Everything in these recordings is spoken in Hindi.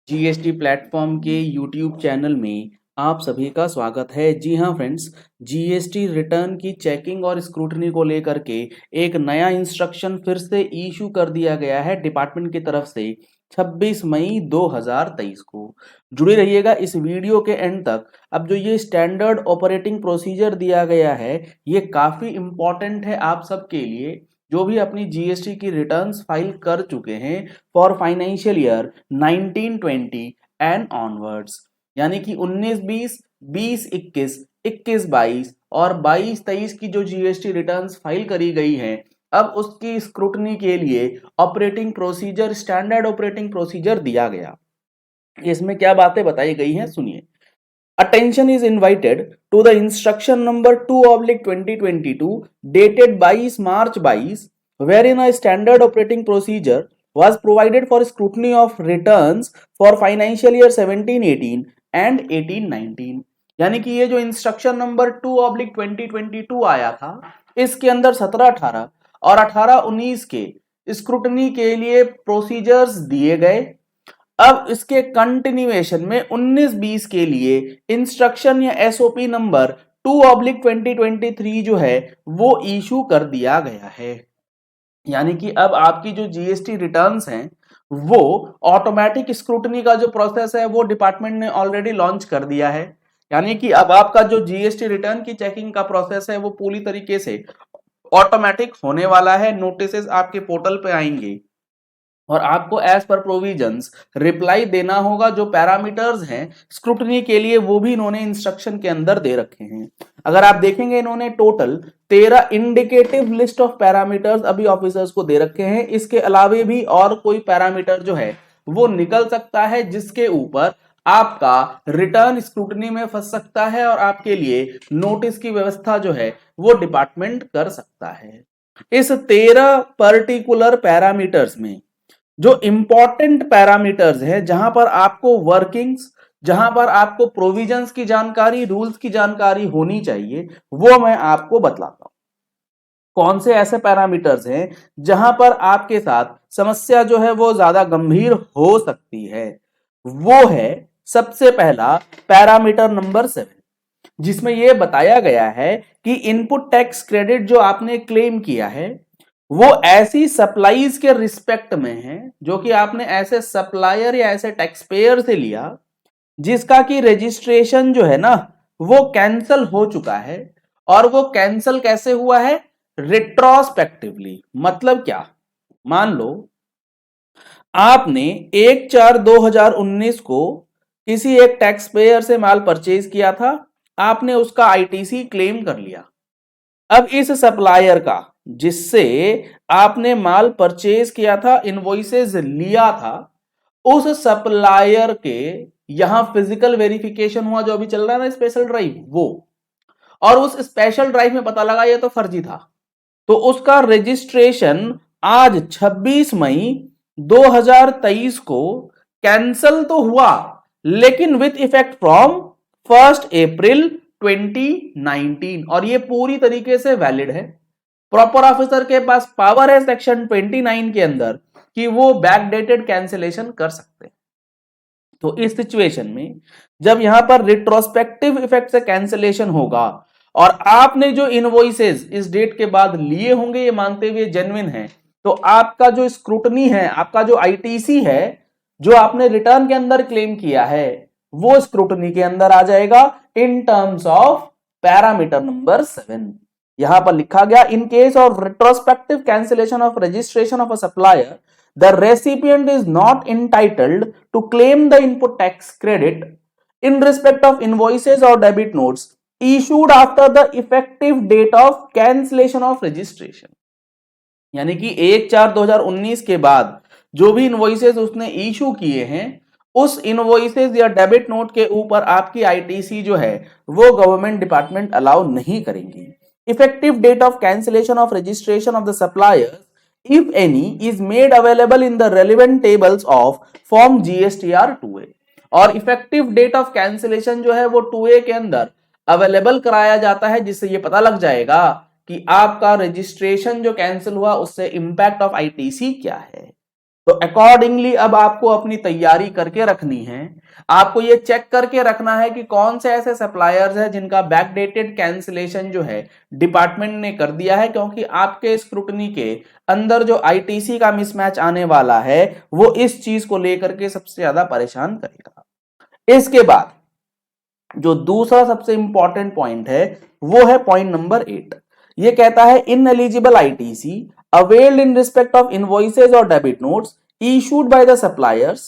जीएसटी प्लेटफॉर्म के यूट्यूब चैनल में आप सभी का स्वागत है। जी हाँ फ्रेंड्स, जीएसटी रिटर्न की चेकिंग और स्क्रूटनी को लेकर के एक नया इंस्ट्रक्शन फिर से इशू कर दिया गया है डिपार्टमेंट की तरफ से 26 मई 2023 को। जुड़े रहिएगा इस वीडियो के एंड तक। अब जो ये स्टैंडर्ड ऑपरेटिंग प्रोसीजर दिया गया है ये काफ़ी इम्पॉर्टेंट है आप सबके लिए जो भी अपनी जीएसटी की रिटर्न्स फाइल कर चुके हैं for financial year 1920 and onwards, यानी कि 19-20, 20-21, 21-22 और 22-23 की जो जीएसटी रिटर्न्स फाइल करी गई हैं, अब उसकी स्क्रूटनी के लिए operating procedure, standard operating procedure दिया गया। इसमें क्या बातें बताई गई हैं सुनिए। Attention is invited to the instruction number 2/2022 dated 22 March 22, wherein a standard operating procedure was provided for scrutiny of returns for financial year 17-18 and 18-19। यानी कि ये जो इंस्ट्रक्शन नंबर 2/2022 आया था इसके अंदर 17-18 और 18-19 के स्क्रूटनी के लिए प्रोसीजर्स दिए गए। अब इसके कंटिन्यूएशन में 19-20 के लिए इंस्ट्रक्शन या एसओपी नंबर 2/2023 जो है वो इशू कर दिया गया है। यानी कि अब आपकी जो जीएसटी रिटर्न्स हैं वो ऑटोमेटिक स्क्रूटनी का जो प्रोसेस है वो डिपार्टमेंट ने ऑलरेडी लॉन्च कर दिया है। यानी कि अब आपका जो जीएसटी रिटर्न की चेकिंग का प्रोसेस है वो पूरी तरीके से ऑटोमेटिक होने वाला है। नोटिसेस आपके पोर्टल पे आएंगे और आपको एज पर प्रोविजंस रिप्लाई देना होगा। जो पैरामीटर्स हैं स्क्रूटनी के लिए वो भी इन्होंने इंस्ट्रक्शन के अंदर दे रखे हैं। अगर आप देखेंगे इन्होंने total 13 indicative list of parameters अभी ऑफिसर्स को दे रखे हैं। इसके अलावे भी और कोई पैरामीटर जो है वो निकल सकता है जिसके ऊपर आपका रिटर्न स्क्रूटनी में फंस सकता है और आपके लिए नोटिस की व्यवस्था जो है वो डिपार्टमेंट कर सकता है। इस 13 पर्टिकुलर पैरामीटर्स में जो इंपॉर्टेंट पैरामीटर्स है जहां पर आपको वर्किंग्स, जहां पर आपको प्रोविजंस की जानकारी, रूल्स की जानकारी होनी चाहिए, वो मैं आपको बतलाता हूं। कौन से ऐसे पैरामीटर्स हैं जहां पर आपके साथ समस्या जो है वो ज्यादा गंभीर हो सकती है। वो है सबसे पहला पैरामीटर नंबर 7, जिसमें यह बताया गया है कि इनपुट टैक्स क्रेडिट जो आपने क्लेम किया है वो ऐसी सप्लाईज के रिस्पेक्ट में है जो कि आपने ऐसे सप्लायर या ऐसे टैक्स पेयर से लिया जिसका कि रजिस्ट्रेशन जो है ना वो कैंसल हो चुका है। और वो कैंसल कैसे हुआ है? रिट्रोस्पेक्टिवली। मतलब क्या? मान लो आपने 1/4/2019 को किसी एक टैक्स पेयर से माल परचेज किया था, आपने उसका आईटीसी क्लेम कर लिया। अब इस सप्लायर का जिससे आपने माल परचेज किया था, इनवॉइसेस लिया था, उस सप्लायर के यहां फिजिकल वेरिफिकेशन हुआ जो अभी चल रहा है ना स्पेशल ड्राइव वो, और उस स्पेशल ड्राइव में पता लगा ये तो फर्जी था, तो उसका रजिस्ट्रेशन आज 26 मई 2023 को कैंसल तो हुआ लेकिन विथ इफेक्ट फ्रॉम 1 अप्रैल 2019, और ये पूरी तरीके से वैलिड है। प्रॉपर ऑफिसर के पास पावर है सेक्शन 29 के अंदर कि वो बैकडेटेड कैंसिलेशन कर सकते हैं। तो इस सिचुएशन में जब यहां पर रिट्रोस्पेक्टिव इफेक्ट से कैंसिलेशन होगा और आपने जो इनवॉइसेस इस डेट के बाद लिए होंगे ये मानते हुए जेन्युइन है, तो आपका जो स्क्रूटनी है, आपका जो आईटीसी है जो आपने रिटर्न के अंदर क्लेम किया है वो स्क्रूटनी के अंदर आ जाएगा in terms of parameter number 7। यहां पर लिखा गया in case of retrospective cancellation of registration of a supplier, the recipient is not entitled to claim the input tax credit in respect of invoices or debit notes issued after the effective date of cancellation of registration। यानी कि 1/4/2019 के बाद जो भी इनवॉइसेस उसने इशू किए हैं उस इनवॉइसेस या डेबिट नोट के ऊपर आपकी आईटीसी जो है वो गवर्नमेंट डिपार्टमेंट अलाउ नहीं करेंगे। Effective date of cancellation of registration of the suppliers if any is made available in the relevant tables of form GSTR 2A, और इफेक्टिव डेट ऑफ कैंसिलेशन जो है वो 2A के अंदर अवेलेबल कराया जाता है जिससे ये पता लग जाएगा कि आपका रजिस्ट्रेशन जो कैंसिल हुआ उससे इंपैक्ट ऑफ आईटीसी क्या है। तो अकॉर्डिंगली अब आपको अपनी तैयारी करके रखनी है। आपको ये चेक करके रखना है कि कौन से ऐसे सप्लायर्स हैं जिनका बैकडेटेड कैंसिलेशन जो है डिपार्टमेंट ने कर दिया है, क्योंकि आपके स्क्रूटनी के अंदर जो आईटीसी का मिसमैच आने वाला है वो इस चीज को लेकर के सबसे ज्यादा परेशान करेगा। इसके बाद जो दूसरा सबसे इंपॉर्टेंट पॉइंट है वो है पॉइंट नंबर 8। ये कहता है ineligible ITC availed in respect of invoices और debit notes issued by the suppliers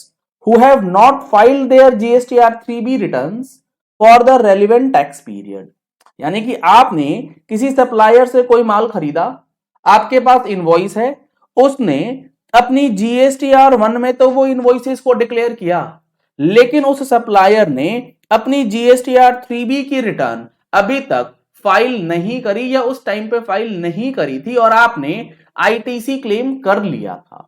who have not filed their GSTR 3B returns for the relevant tax period. यानी कि आपने किसी सप्लायर से कोई माल खरीदा, आपके पास इनवॉइस है, उसने अपनी जीएसटीआर 1 में तो वो इनवॉइसेस को डिक्लेयर किया, लेकिन उस सप्लायर ने अपनी जीएसटीआर 3B की रिटर्न अभी तक फाइल नहीं करी या उस टाइम पे फाइल नहीं करी थी और आपने आईटीसी क्लेम कर लिया था।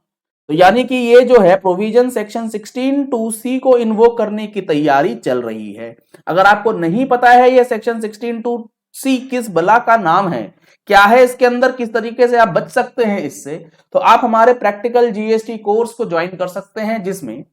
तो यानी कि ये जो है प्रोविजन सेक्शन 16(2)(c) को इन्वोक करने की तैयारी चल रही है। अगर आपको नहीं पता है ये सेक्शन 16(2)(c) किस बला का नाम है, क्या है इसके अंदर, किस तरीके से आप बच सकते हैं इससे, तो आप हमारे प्रैक्टिकल जीएसटी कोर्स को ज्वाइन कर सकते हैं, जिसमें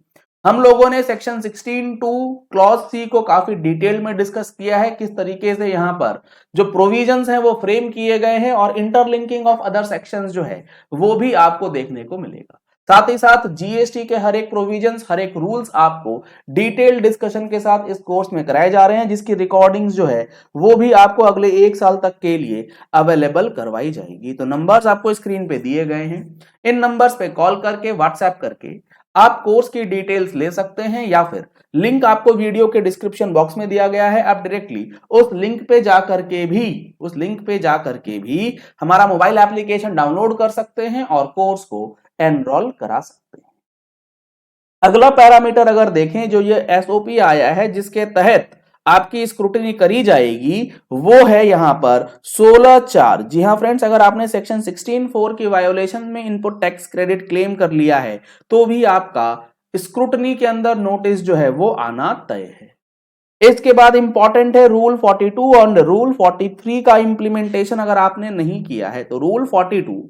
हम लोगों ने सेक्शन 16(2) क्लॉज सी को काफी डिटेल में डिस्कस किया है, किस तरीके से यहां पर जो प्रोविजंस हैं वो फ्रेम किए गए हैं और इंटरलिंकिंग ऑफ अदर सेक्शंस जो है वो भी आपको देखने को मिलेगा। साथ ही साथ जीएसटी के हर एक प्रोविजंस, हर एक रूल्स आपको डिटेल डिस्कशन के साथ इस कोर्स में कराए जा रहे हैं, जिसकी रिकॉर्डिंग्स जो है वो भी आपको अगले 1 साल तक के लिए अवेलेबल करवाई जाएगी। तो नंबर्स आपको स्क्रीन पे दिए गए हैं, इन नंबर्स पे कॉल करके, व्हाट्सएप करके आप कोर्स की डिटेल्स ले सकते हैं, या फिर लिंक आपको वीडियो के डिस्क्रिप्शन बॉक्स में दिया गया है, आप डायरेक्टली उस लिंक पे जाकर के भी हमारा मोबाइल एप्लीकेशन डाउनलोड कर सकते हैं और कोर्स को एनरोल करा सकते हैं। अगला पैरामीटर अगर देखें, जो ये एसओपी आया है जिसके तहत आपकी स्क्रूटनी करी जाएगी, वो है यहां पर 16(4). जी हां फ्रेंड्स, अगर आपने सेक्शन 16(4) की वायोलेशन में इनपुट टैक्स क्रेडिट क्लेम कर लिया है तो भी आपका स्क्रूटनी के अंदर नोटिस जो है वो आना तय है। इसके बाद इंपॉर्टेंट है रूल 42 और रूल 43 का इंप्लीमेंटेशन अगर आपने नहीं किया है तो रूल 42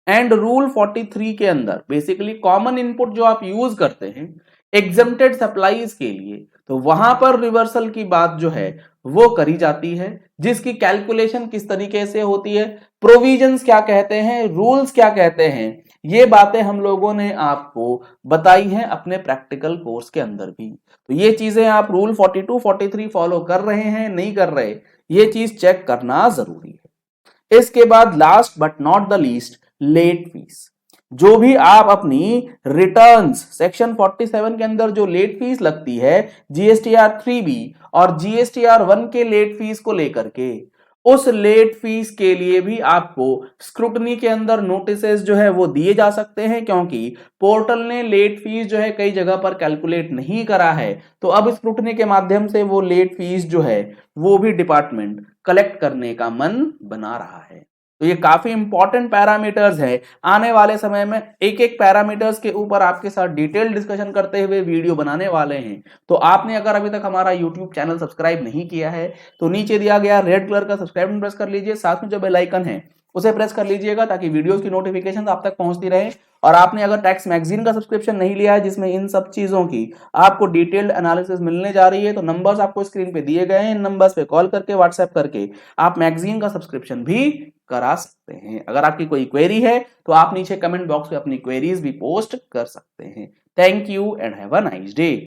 एंड रूल 43 के अंदर बेसिकली कॉमन इनपुट जो आप यूज करते हैं एग्जम्प्टेड सप्लाईज के लिए, तो वहां पर रिवर्सल की बात जो है वो करी जाती है, जिसकी कैलकुलेशन किस तरीके से होती है, प्रोविजंस क्या कहते हैं, रूल्स क्या कहते हैं, ये बातें हम लोगों ने आपको बताई हैं अपने प्रैक्टिकल कोर्स के अंदर भी। तो ये चीजें आप रूल 42, 43 फॉलो कर रहे हैं, नहीं कर रहे, ये चीज चेक करना जरूरी है। इसके बाद last but not the least, late fees. जो भी आप अपनी रिटर्न्स सेक्शन 47 के अंदर जो लेट फीस लगती है जीएसटीआर 3B और जीएसटीआर 1 के लेट फीस को लेकर के, उस लेट फीस के लिए भी आपको स्क्रूटनी के अंदर नोटिसेस जो है वो दिए जा सकते हैं, क्योंकि पोर्टल ने लेट फीस जो है कई जगह पर कैलकुलेट नहीं करा है, तो अब स्क्रूटनी के माध्यम से वो लेट फीस जो है वो भी डिपार्टमेंट कलेक्ट करने का मन बना रहा है। तो ये काफी इंपॉर्टेंट पैरामीटर्स है। आने वाले समय में एक एक पैरामीटर्स के ऊपर आपके साथ डिटेल डिस्कशन करते हुए वीडियो बनाने वाले हैं। तो आपने अगर अभी तक हमारा यूट्यूब चैनल सब्सक्राइब नहीं किया है तो नीचे दिया गया रेड कलर का सब्सक्राइब प्रेस कर लीजिए, साथ में जो बेल आइकन है उसे प्रेस कर लीजिएगा ताकि वीडियोस की नोटिफिकेशन आप तक पहुंचती रहे। और आपने अगर टैक्स मैगजीन का सब्सक्रिप्शन नहीं लिया है जिसमें इन सब चीजों की आपको डिटेल्ड एनालिसिस मिलने जा रही है, तो नंबर्स आपको स्क्रीन पे दिए गए हैं, इन नंबर्स पे कॉल करके, व्हाट्सएप करके आप मैगजीन का सब्सक्रिप्शन भी करा सकते हैं। अगर आपकी कोई क्वेरी है तो आप नीचे कमेंट बॉक्स में अपनी क्वेरीज भी पोस्ट कर सकते हैं। Thank you and have a nice day.